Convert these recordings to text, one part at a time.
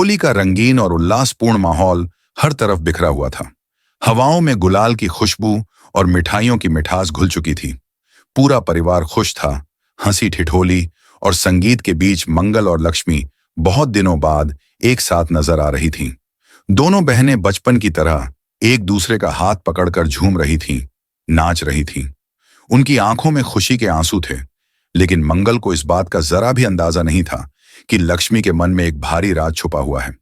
होली का रंगीन और उल्लासपूर्ण माहौल हर तरफ बिखरा हुआ था। हवाओं में गुलाल की खुशबू और मिठाइयों की मिठास घुल चुकी थी। पूरा परिवार खुश था। हंसी ठिठोली और संगीत के बीच मंगल और लक्ष्मी बहुत दिनों बाद एक साथ नजर आ रही थीं। दोनों बहनें बचपन की तरह एक दूसरे का हाथ पकड़कर झूम रही थीं, नाच रही थीं। उनकी आंखों में खुशी के आंसू थे, लेकिन मंगल को इस बात का जरा भी अंदाजा नहीं था कि लक्ष्मी के मन में एक भारी राज छुपा हुआ है।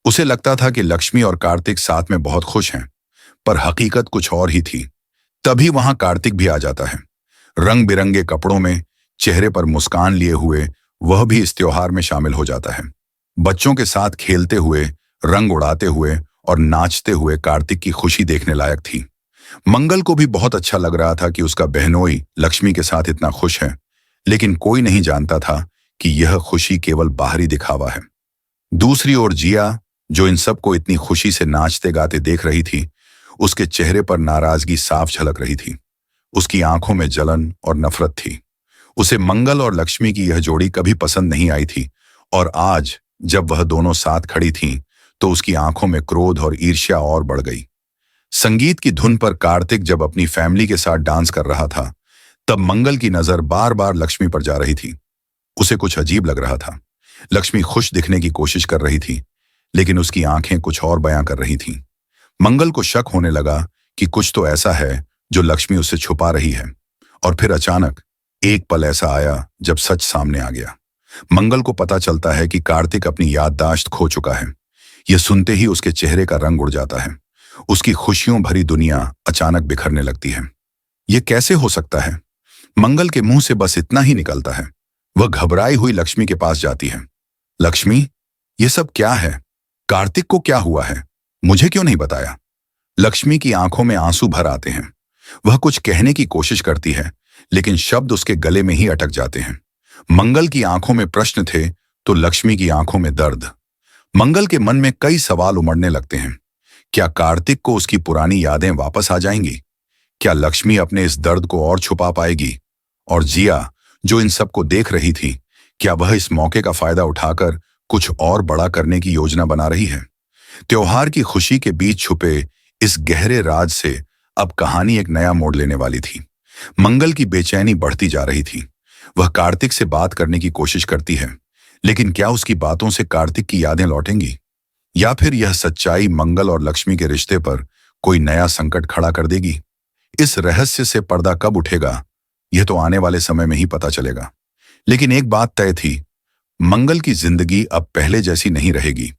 उसे लगता था कि लक्ष्मी और कार्तिक साथ में बहुत खुश हैं, पर हकीकत कुछ और ही थी। तभी वहां कार्तिक भी आ जाता है। रंग बिरंगे कपड़ों में, चेहरे पर मुस्कान लिए हुए वह भी इस त्योहार में शामिल हो जाता है। बच्चों के साथ खेलते हुए, रंग उड़ाते हुए और नाचते हुए कार्तिक की खुशी देखने लायक थी। मंगल को भी बहुत अच्छा लग रहा था कि उसका बहनोई लक्ष्मी के साथ इतना खुश है, लेकिन कोई नहीं जानता था कि यह खुशी केवल बाहरी दिखावा है। दूसरी ओर जिया, जो इन सबको इतनी खुशी से नाचते गाते देख रही थी, उसके चेहरे पर नाराजगी साफ झलक रही थी। उसकी आंखों में जलन और नफरत थी। उसे मंगल और लक्ष्मी की यह जोड़ी कभी पसंद नहीं आई थी, और आज जब वह दोनों साथ खड़ी थीं, तो उसकी आंखों में क्रोध और ईर्ष्या और बढ़ गई। संगीत की धुन पर कार्तिक जब अपनी फैमिली के साथ डांस कर रहा था, तब मंगल की नजर बार बार लक्ष्मी पर जा रही थी। उसे कुछ अजीब लग रहा था। लक्ष्मी खुश दिखने की कोशिश कर रही थी, लेकिन उसकी आंखें कुछ और बयां कर रही थीं। मंगल को शक होने लगा कि कुछ तो ऐसा है जो लक्ष्मी उससे छुपा रही है। और फिर अचानक एक पल ऐसा आया जब सच सामने आ गया। मंगल को पता चलता है कि कार्तिक अपनी याददाश्त खो चुका है। यह सुनते ही उसके चेहरे का रंग उड़ जाता है। उसकी खुशियों भरी दुनिया अचानक बिखरने लगती है। यह कैसे हो सकता है? मंगल के मुंह से बस इतना ही निकलता है। वह घबराई हुई लक्ष्मी के पास जाती है। लक्ष्मी, यह सब क्या है? कार्तिक को क्या हुआ है? मुझे क्यों नहीं बताया? लक्ष्मी की आंखों में आंसू भर आते हैं। वह कुछ कहने की कोशिश करती है, लेकिन शब्द उसके गले में ही अटक जाते हैं। मंगल की आंखों में प्रश्न थे, तो लक्ष्मी की आंखों में दर्द। मंगल के मन में कई सवाल उमड़ने लगते हैं। क्या कार्तिक को उसकी पुरानी यादें वापस आ जाएंगी? क्या लक्ष्मी अपने इस दर्द को और छुपा पाएगी? और जिया, जो इन सब को देख रही थी, क्या वह इस मौके का फायदा उठाकर कुछ और बड़ा करने की योजना बना रही है? त्योहार की खुशी के बीच छुपे इस गहरे राज से अब कहानी एक नया मोड़ लेने वाली थी। मंगल की बेचैनी बढ़ती जा रही थी। वह कार्तिक से बात करने की कोशिश करती है, लेकिन क्या उसकी बातों से कार्तिक की यादें लौटेंगी? या फिर यह सच्चाई मंगल और लक्ष्मी के रिश्ते पर कोई नया संकट खड़ा कर देगी? इस रहस्य से पर्दा कब उठेगा, यह तो आने वाले समय में ही पता चलेगा। लेकिन एक बात तय थी, मंगल की जिंदगी अब पहले जैसी नहीं रहेगी।